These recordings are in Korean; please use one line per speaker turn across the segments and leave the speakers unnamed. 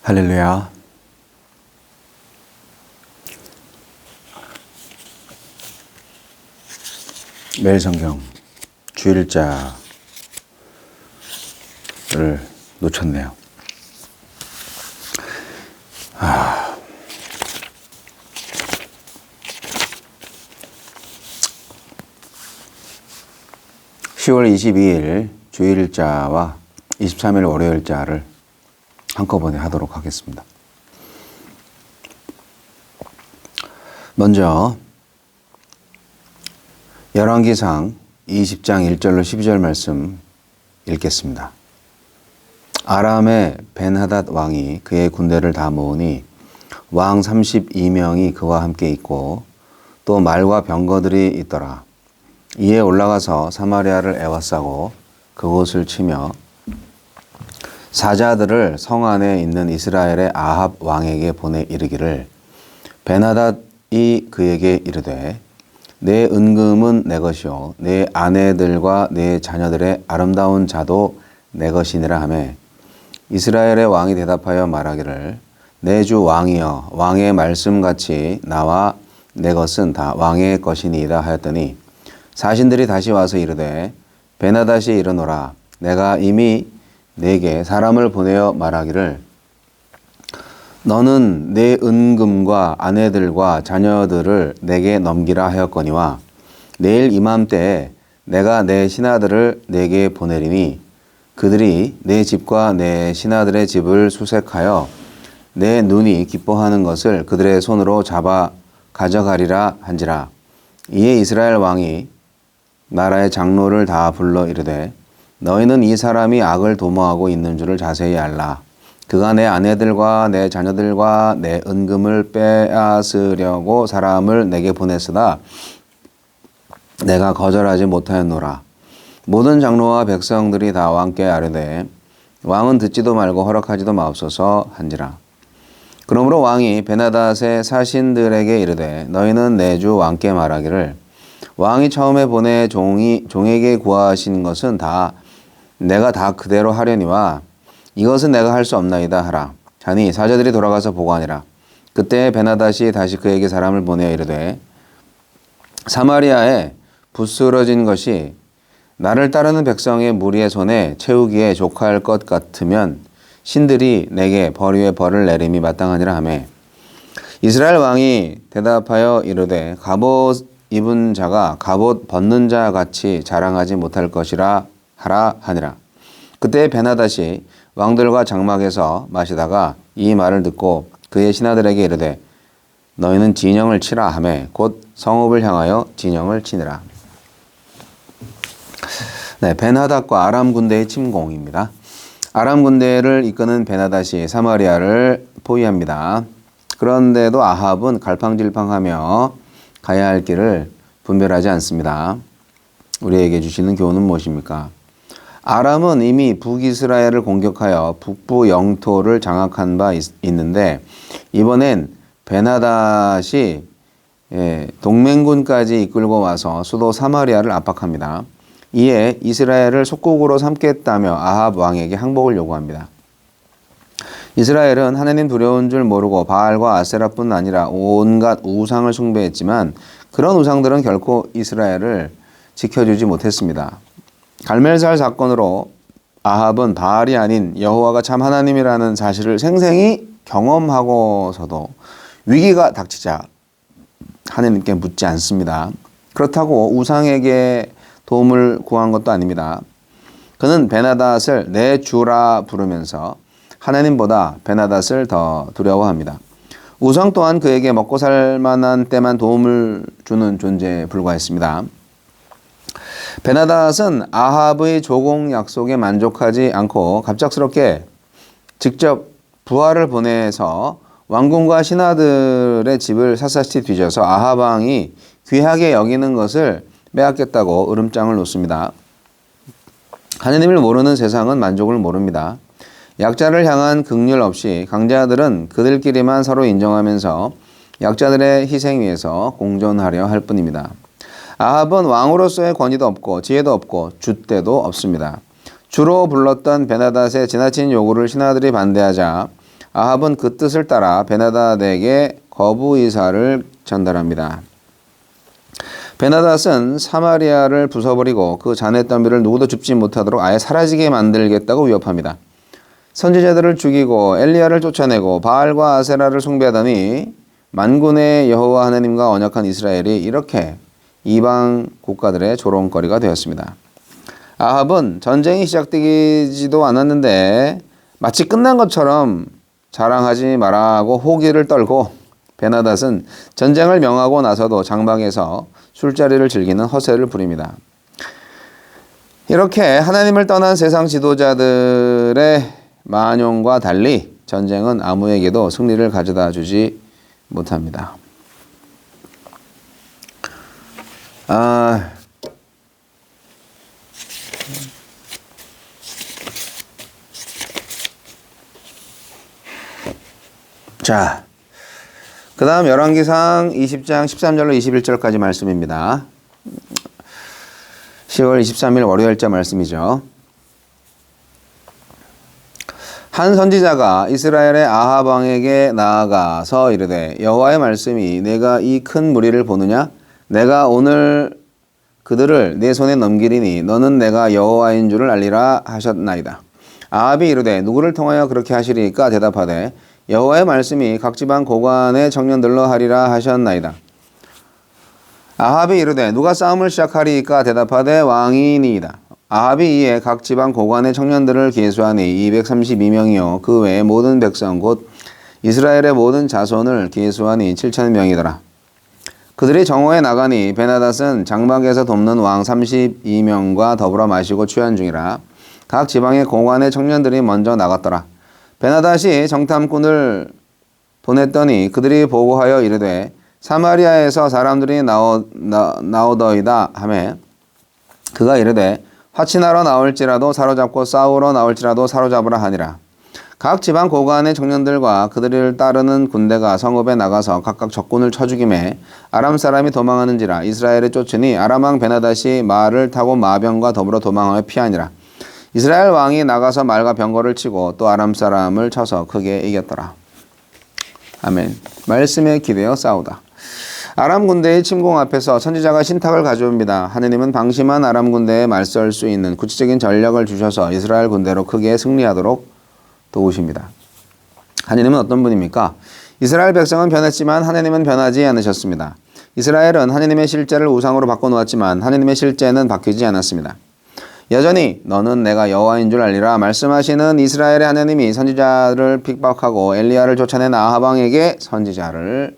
할렐루야. 매일 성경 주일자를 놓쳤네요. 10월 22일 주일자와 23일 월요일자를 한꺼번에 하도록 하겠습니다. 먼저 열왕기상 20장 1절로 12절 말씀 읽겠습니다. 아람의 벤하닷 왕이 그의 군대를 다 모으니 왕 32명이 그와 함께 있고 또 말과 병거들이 있더라. 이에 올라가서 사마리아를 에워싸고 그곳을 치며 사자들을 성 안에 있는 이스라엘의 아합 왕에게 보내 이르기를 벤하닷이 그에게 이르되 내 은금은 내 것이요 내 아내들과 내 자녀들의 아름다운 자도 내 것이니라 하매 이스라엘의 왕이 대답하여 말하기를 내 주 왕이여 왕의 말씀같이 나와 내 것은 다 왕의 것이니이다 하였더니 사신들이 다시 와서 이르되 벤하닷이 이르노라 내가 이미 내게 사람을 보내어 말하기를 너는 내 은금과 아내들과 자녀들을 내게 넘기라 하였거니와 내일 이맘때에 내가 내 신하들을 내게 보내리니 그들이 내 집과 내 신하들의 집을 수색하여 내 눈이 기뻐하는 것을 그들의 손으로 잡아 가져가리라 한지라. 이에 이스라엘 왕이 나라의 장로를 다 불러 이르되 너희는 이 사람이 악을 도모하고 있는 줄을 자세히 알라. 그가 내 아내들과 내 자녀들과 내 은금을 빼앗으려고 사람을 내게 보냈으나 내가 거절하지 못하였노라. 모든 장로와 백성들이 다 왕께 아뢰되 왕은 듣지도 말고 허락하지도 마옵소서 한지라. 그러므로 왕이 벤하닷의 사신들에게 이르되 너희는 내 주 왕께 말하기를 왕이 처음에 보내 종에게 구하신 것은 내가 다 그대로 하려니와 이것은 내가 할 수 없나이다 하라. 하니 사자들이 돌아가서 보고하니라. 그때 벤하닷이 다시 그에게 사람을 보내어 이르되 사마리아에 부스러진 것이 나를 따르는 백성의 무리의 손에 채우기에 족할 것 같으면 신들이 내게 벌 위에 벌을 내림이 마땅하니라 하매 이스라엘 왕이 대답하여 이르되 갑옷 입은 자가 갑옷 벗는 자 같이 자랑하지 못할 것이라 하라 하니라. 그때 벤하닷이 왕들과 장막에서 마시다가 이 말을 듣고 그의 신하들에게 이르되 너희는 진영을 치라 하매 곧 성읍을 향하여 진영을 치니라. 네, 벤하닷과 아람 군대의 침공입니다. 아람 군대를 이끄는 벤하닷이 사마리아를 포위합니다. 그런데도 아합은 갈팡질팡하며 가야 할 길을 분별하지 않습니다. 우리에게 주시는 교훈은 무엇입니까? 아람은 이미 북이스라엘을 공격하여 북부 영토를 장악한 바 있는데 이번엔 벤하닷이 동맹군까지 이끌고 와서 수도 사마리아를 압박합니다. 이에 이스라엘을 속국으로 삼겠다며 아합 왕에게 항복을 요구합니다. 이스라엘은 하나님 두려운 줄 모르고 바알과 아세라뿐 아니라 온갖 우상을 숭배했지만 그런 우상들은 결코 이스라엘을 지켜주지 못했습니다. 갈멜살 사건으로 아합은 바알이 아닌 여호와가 참 하나님이라는 사실을 생생히 경험하고서도 위기가 닥치자 하나님께 묻지 않습니다. 그렇다고 우상에게 도움을 구한 것도 아닙니다. 그는 벤하닷을 내 주라 부르면서 하나님보다 벤하닷을 더 두려워합니다. 우상 또한 그에게 먹고 살 만한 때만 도움을 주는 존재에 불과했습니다. 벤하닷은 아합의 조공 약속에 만족하지 않고 갑작스럽게 직접 부하를 보내서 왕궁과 신하들의 집을 샅샅이 뒤져서 아합 왕이 귀하게 여기는 것을 빼앗겠다고 으름장을 놓습니다. 하나님을 모르는 세상은 만족을 모릅니다. 약자를 향한 긍휼 없이 강자들은 그들끼리만 서로 인정하면서 약자들의 희생 위에서 공존하려 할 뿐입니다. 아합은 왕으로서의 권위도 없고 지혜도 없고 줏대도 없습니다. 주로 불렀던 벤하닷의 지나친 요구를 신하들이 반대하자 아합은 그 뜻을 따라 베나닷에게 거부 의사를 전달합니다. 베나닷은 사마리아를 부숴버리고 그 잔해 더미를 누구도 줍지 못하도록 아예 사라지게 만들겠다고 위협합니다. 선지자들을 죽이고 엘리야를 쫓아내고 바알과 아세라를 숭배하더니 만군의 여호와 하나님과 언약한 이스라엘이 이렇게 이방 국가들의 조롱거리가 되었습니다. 아합은 전쟁이 시작되지도 않았는데 마치 끝난 것처럼 자랑하지 말라고 호기를 떨고, 베나닷은 전쟁을 명하고 나서도 장막에서 술자리를 즐기는 허세를 부립니다. 이렇게 하나님을 떠난 세상 지도자들의 만용과 달리 전쟁은 아무에게도 승리를 가져다 주지 못합니다. 자, 그 다음 열왕기상 20장 13절로 21절까지 말씀입니다. 10월 23일 월요일자 말씀이죠. 한 선지자가 이스라엘의 아합 왕에게 나아가서 이르되 여호와의 말씀이 내가 이 큰 무리를 보느냐? 내가 오늘 그들을 내 손에 넘기리니 너는 내가 여호와인 줄을 알리라 하셨나이다. 아합이 이르되 누구를 통하여 그렇게 하시리까? 대답하되 여호와의 말씀이 각 지방 고관의 청년들로 하리라 하셨나이다. 아합이 이르되 누가 싸움을 시작하리까? 대답하되 왕이니이다. 아합이 이에 각 지방 고관의 청년들을 계수하니 232명이요 그 외의 모든 백성 곧 이스라엘의 모든 자손을 계수하니 7,000명이더라. 그들이 정오에 나가니 베나닷은 장막에서 돕는 왕 32명과 더불어 마시고 취한 중이라. 각 지방의 고관의 청년들이 먼저 나갔더라. 베나닷이 정탐꾼을 보냈더니 그들이 보고하여 이르되 사마리아에서 사람들이 나오더이다 하매 그가 이르되 화친하러 나올지라도 사로잡고 싸우러 나올지라도 사로잡으라 하니라. 각 지방 고관의 청년들과 그들을 따르는 군대가 성읍에 나가서 각각 적군을 쳐 죽이매 아람 사람이 도망하는지라. 이스라엘이 쫓으니 아람 왕 베나닷이 말을 타고 마병과 더불어 도망하여 피하니라. 이스라엘 왕이 나가서 말과 병거를 치고 또 아람 사람을 쳐서 크게 이겼더라. 아멘. 말씀에 기대어 싸우다. 아람 군대의 침공 앞에서 선지자가 신탁을 가져옵니다. 하느님은 방심한 아람 군대에 맞설 수 있는 구체적인 전략을 주셔서 이스라엘 군대로 크게 승리하도록 도우십니다. 하느님은 어떤 분입니까? 이스라엘 백성은 변했지만 하느님은 변하지 않으셨습니다. 이스라엘은 하느님의 실제를 우상으로 바꿔놓았지만 하느님의 실제는 바뀌지 않았습니다. 여전히 너는 내가 여호와인 줄 알리라 말씀하시는 이스라엘의 하나님이 선지자를 핍박하고 엘리야를 쫓아낸 아합 왕에게 선지자를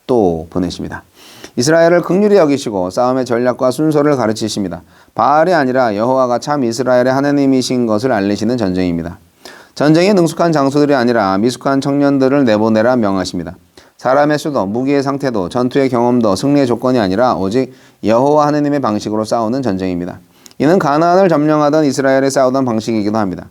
또 보내십니다. 이스라엘을 긍휼히 여기시고 싸움의 전략과 순서를 가르치십니다. 바알이 아니라 여호와가 참 이스라엘의 하나님이신 것을 알리시는 전쟁입니다. 전쟁에 능숙한 장수들이 아니라 미숙한 청년들을 내보내라 명하십니다. 사람의 수도, 무기의 상태도, 전투의 경험도 승리의 조건이 아니라 오직 여호와 하나님의 방식으로 싸우는 전쟁입니다. 이는 가나안을 점령하던 이스라엘이 싸우던 방식이기도 합니다.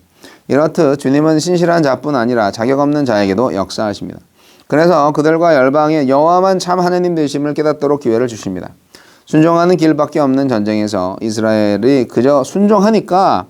이렇듯 주님은 신실한 자뿐 아니라 자격 없는 자에게도 역사하십니다. 그래서 그들과 열방의 여호와만 참 하나님 되심을 깨닫도록 기회를 주십니다. 순종하는 길밖에 없는 전쟁에서 이스라엘이 그저 순종하니까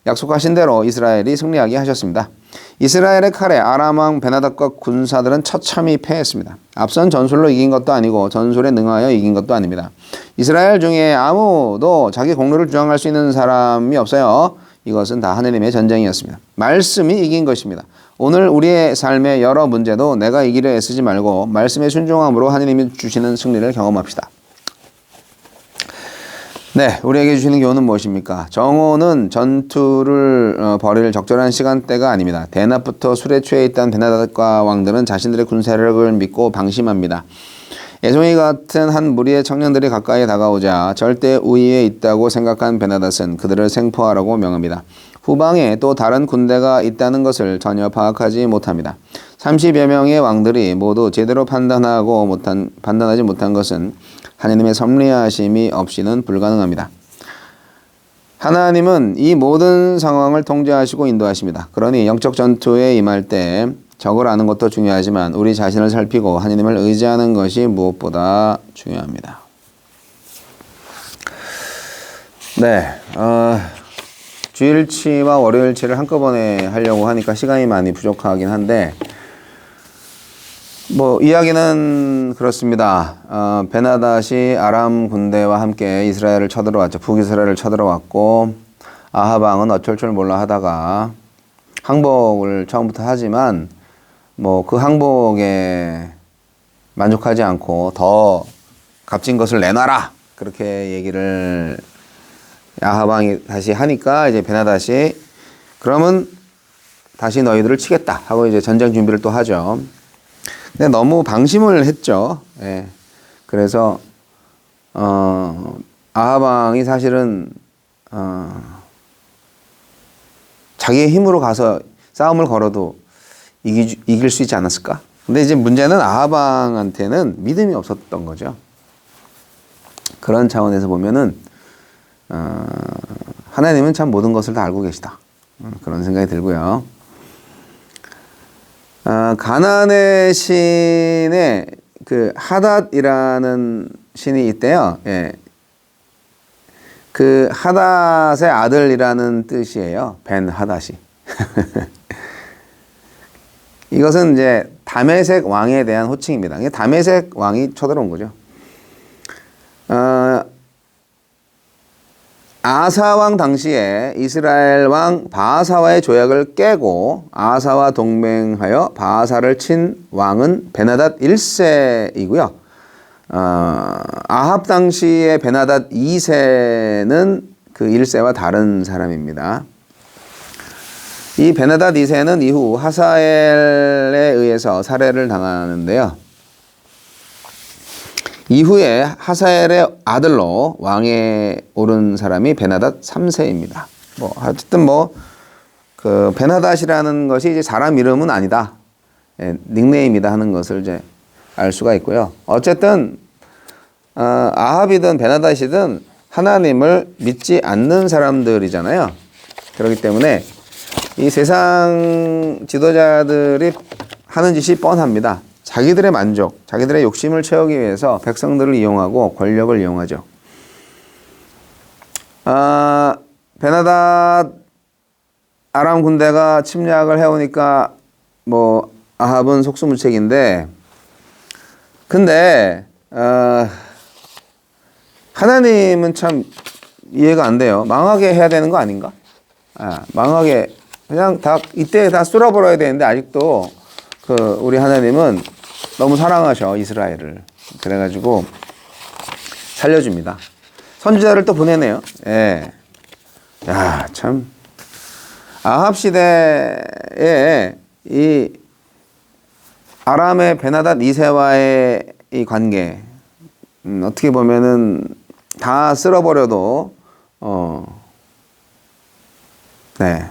약속하신 대로 이스라엘이 승리하게 하셨습니다. 이스라엘의 칼에 아람 왕 베나닷과 군사들은 처참히 패했습니다. 앞선 전술로 이긴 것도 아니고 전술에 능하여 이긴 것도 아닙니다. 이스라엘 중에 아무도 자기 공로를 주장할 수 있는 사람이 없어요. 이것은 다 하느님의 전쟁이었습니다. 말씀이 이긴 것입니다. 오늘 우리의 삶의 여러 문제도 내가 이기려 애쓰지 말고 말씀의 순종함으로 하느님이 주시는 승리를 경험합시다. 네, 우리에게 주시는 교훈은 무엇입니까? 정오는 전투를 벌일 적절한 시간대가 아닙니다. 대낮부터 술에 취해 있던 베나닷과 왕들은 자신들의 군사력을 믿고 방심합니다. 애송이 같은 한 무리의 청년들이 가까이 다가오자 절대 우위에 있다고 생각한 베나닷은 그들을 생포하라고 명합니다. 후방에 또 다른 군대가 있다는 것을 전혀 파악하지 못합니다. 30여 명의 왕들이 모두 제대로 판단하지 못한 것은 하나님의 섭리하심이 없이는 불가능합니다. 하나님은 이 모든 상황을 통제하시고 인도하십니다. 그러니 영적 전투에 임할 때 적을 아는 것도 중요하지만 우리 자신을 살피고 하나님을 의지하는 것이 무엇보다 중요합니다. 네, 주일치와 월요일치를 한꺼번에 하려고 하니까 시간이 많이 부족하긴 한데 뭐 이야기는 그렇습니다. 베나닷이 아람 군대와 함께 이스라엘을 쳐들어왔죠. 북이스라엘을 쳐들어왔고 아합 왕은 어쩔 줄 몰라 하다가 항복을 처음부터 하지만 뭐 그 항복에 만족하지 않고 더 값진 것을 내놔라 그렇게 얘기를 아합 왕이 다시 하니까 이제 베나닷이 그러면 다시 너희들을 치겠다 하고 이제 전쟁 준비를 또 하죠. 근데 너무 방심을 했죠. 예. 그래서 아합 왕이 사실은 자기의 힘으로 가서 싸움을 걸어도 이길 수 있지 않았을까? 근데 이제 문제는 아합 왕한테는 믿음이 없었던 거죠. 그런 차원에서 보면은 하나님은 참 모든 것을 다 알고 계시다. 그런 생각이 들고요. 가나안의 신에 그 하닷이라는 신이 있대요. 예. 그 하닷의 아들이라는 뜻이에요. 벤 하닷이. 이것은 이제 다메섹 왕에 대한 호칭입니다. 다메섹 왕이 쳐들어온 거죠. 아사 왕 당시에 이스라엘 왕 바하사와의 조약을 깨고 아사와 동맹하여 바하사를 친 왕은 베나닷 1세이고요. 아합 당시의 베나닷 2세는 그 1세와 다른 사람입니다. 이 베나닷 2세는 이후 하사엘에 의해서 살해를 당하는데요. 이후에 하사엘의 아들로 왕에 오른 사람이 베나닷 3세입니다. 뭐 어쨌든 그 베나닷이라는 것이 이제 사람 이름은 아니다. 예, 닉네임이다 하는 것을 이제 알 수가 있고요. 어쨌든 아합이든 베나닷이든 하나님을 믿지 않는 사람들이잖아요. 그렇기 때문에 이 세상 지도자들이 하는 짓이 뻔합니다. 자기들의 만족, 자기들의 욕심을 채우기 위해서 백성들을 이용하고 권력을 이용하죠. 베나닷 아람 군대가 침략을 해오니까 뭐 아합은 속수무책인데, 근데 하나님은 참 이해가 안 돼요. 망하게 해야 되는 거 아닌가? 망하게 그냥 다 이때 다 쏠아버려야 되는데 아직도 우리 하나님은 너무 사랑하셔 이스라엘을. 그래가지고 살려줍니다. 선지자를 또 보내네요. 예. 야, 참 아합 시대에 이 아람의 베나닷 2세와의 이 관계, 어떻게 보면은 다 쓸어버려도 네.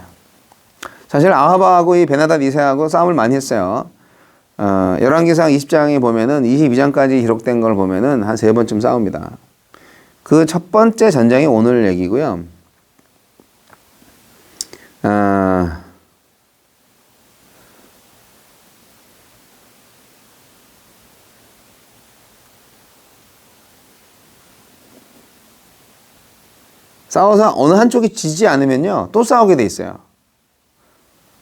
사실 아합하고 이 베나닷 2세하고 싸움을 많이 했어요. 열왕기상 20장에 보면은 22장까지 기록된 걸 보면은 한 3번쯤 싸웁니다. 그 첫 번째 전쟁이 오늘 얘기고요. 싸워서 어느 한쪽이 지지 않으면요 또 싸우게 돼 있어요.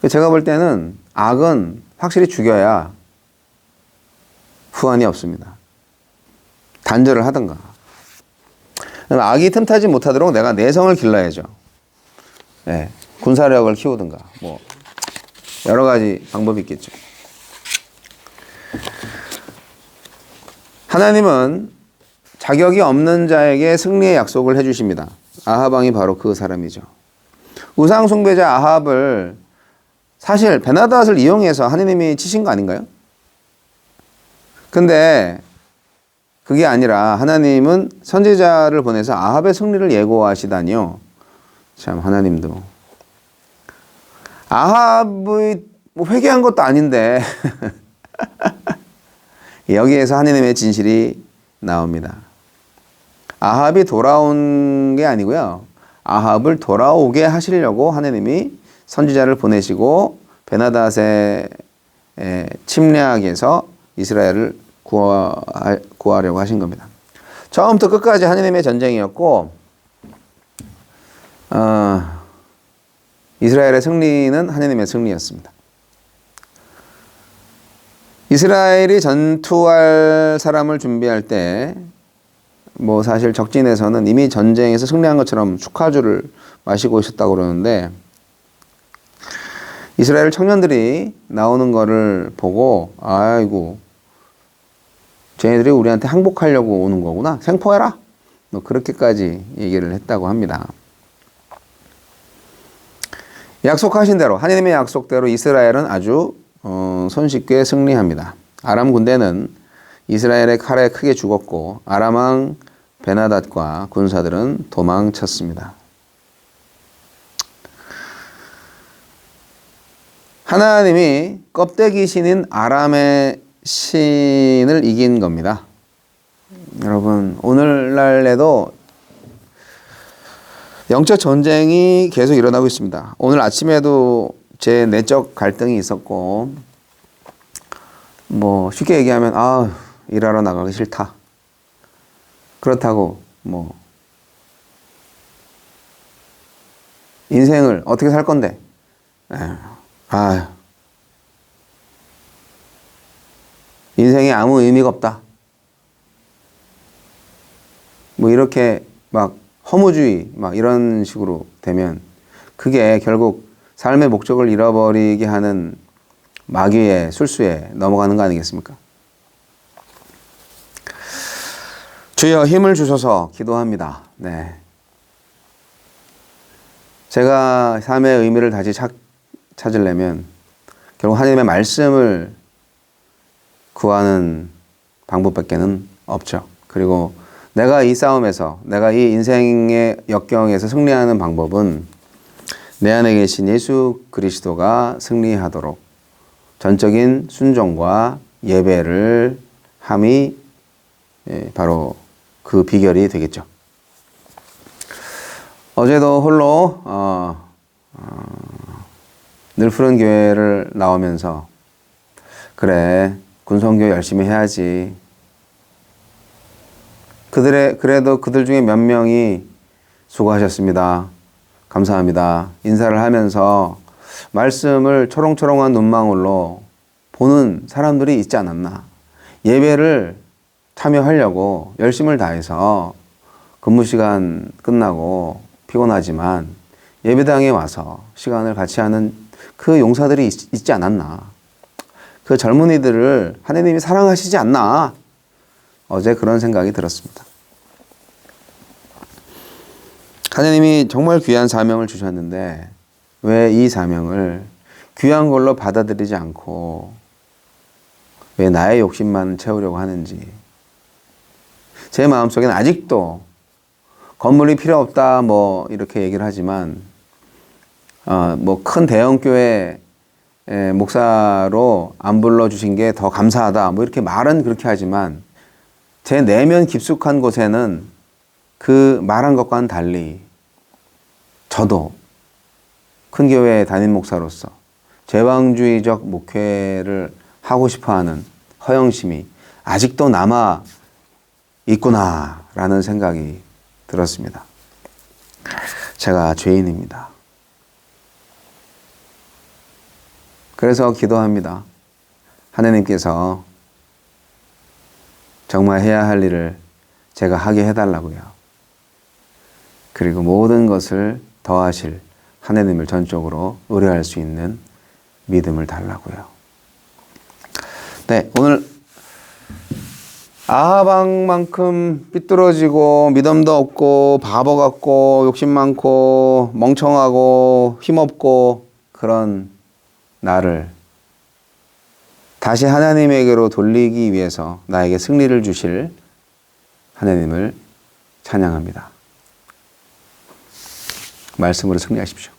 제가 볼 때는 악은 확실히 죽여야 후환이 없습니다. 단절을 하든가. 악이 틈타지 못하도록 내가 내성을 길러야죠. 네, 군사력을 키우든가 뭐 여러 가지 방법이 있겠죠. 하나님은 자격이 없는 자에게 승리의 약속을 해주십니다. 아합 왕이 바로 그 사람이죠. 우상 숭배자 아합을 사실 베나닷을 이용해서 하나님이 치신 거 아닌가요? 근데 그게 아니라 하나님은 선지자를 보내서 아합의 승리를 예고하시다니요. 참 하나님도 아합의 뭐 회개한 것도 아닌데 여기에서 하나님의 진실이 나옵니다. 아합이 돌아온 게 아니고요. 아합을 돌아오게 하시려고 하나님이 선지자를 보내시고 베나닷의 침략에서 이스라엘을 구하려고 하신 겁니다. 처음부터 끝까지 하나님의 전쟁이었고 이스라엘의 승리는 하나님의 승리였습니다. 이스라엘이 전투할 사람을 준비할 때 뭐 사실 적진에서는 이미 전쟁에서 승리한 것처럼 축하주를 마시고 있었다고 그러는데 이스라엘 청년들이 나오는 거를 보고 아이고 쟤네들이 우리한테 항복하려고 오는 거구나. 생포해라. 뭐 그렇게까지 얘기를 했다고 합니다. 약속하신 대로 하나님의 약속대로 이스라엘은 아주 손쉽게 승리합니다. 아람 군대는 이스라엘의 칼에 크게 죽었고 아람 왕 베나닷과 군사들은 도망쳤습니다. 하나님이 껍데기 신인 아람의 신을 이긴 겁니다. 여러분 오늘날에도 영적 전쟁이 계속 일어나고 있습니다. 오늘 아침에도 제 내적 갈등이 있었고 뭐 쉽게 얘기하면 일하러 나가기 싫다. 그렇다고 뭐 인생을 어떻게 살 건데? 인생에 아무 의미가 없다. 뭐 이렇게 막 허무주의 막 이런 식으로 되면 그게 결국 삶의 목적을 잃어버리게 하는 마귀의 술수에 넘어가는 거 아니겠습니까? 주여 힘을 주셔서 기도합니다. 네. 제가 삶의 의미를 다시 찾으려면 결국 하나님의 말씀을 구하는 방법밖에는 없죠. 그리고 내가 이 싸움에서, 내가 이 인생의 역경에서 승리하는 방법은 내 안에 계신 예수 그리스도가 승리하도록 전적인 순종과 예배를 함이 바로 그 비결이 되겠죠. 어제도 홀로 늘 푸른 교회를 나오면서 그래 군성교 열심히 해야지. 그래도 그들 중에 몇 명이 수고하셨습니다. 감사합니다. 인사를 하면서 말씀을 초롱초롱한 눈망울로 보는 사람들이 있지 않았나. 예배를 참여하려고 열심을 다해서 근무 시간 끝나고 피곤하지만 예배당에 와서 시간을 같이 하는 그 용사들이 있지 않았나. 그 젊은이들을 하나님이 사랑하시지 않나. 어제 그런 생각이 들었습니다. 하나님이 정말 귀한 사명을 주셨는데 왜 이 사명을 귀한 걸로 받아들이지 않고 왜 나의 욕심만 채우려고 하는지. 제 마음속에는 아직도 건물이 필요 없다 뭐 이렇게 얘기를 하지만 뭐 큰 대형교회 목사로 안 불러주신 게 더 감사하다 뭐 이렇게 말은 그렇게 하지만 제 내면 깊숙한 곳에는 그 말한 것과는 달리 저도 큰 교회 담임 목사로서 제왕주의적 목회를 하고 싶어하는 허영심이 아직도 남아 있구나라는 생각이 들었습니다. 제가 죄인입니다. 그래서 기도합니다. 하나님께서 정말 해야 할 일을 제가 하게 해달라고요. 그리고 모든 것을 더하실 하나님을 전적으로 의뢰할 수 있는 믿음을 달라고요. 네, 오늘 아하방만큼 삐뚤어지고 믿음도 없고 바보 같고 욕심 많고 멍청하고 힘없고 그런 나를 다시 하나님에게로 돌리기 위해서 나에게 승리를 주실 하나님을 찬양합니다. 말씀으로 승리하십시오.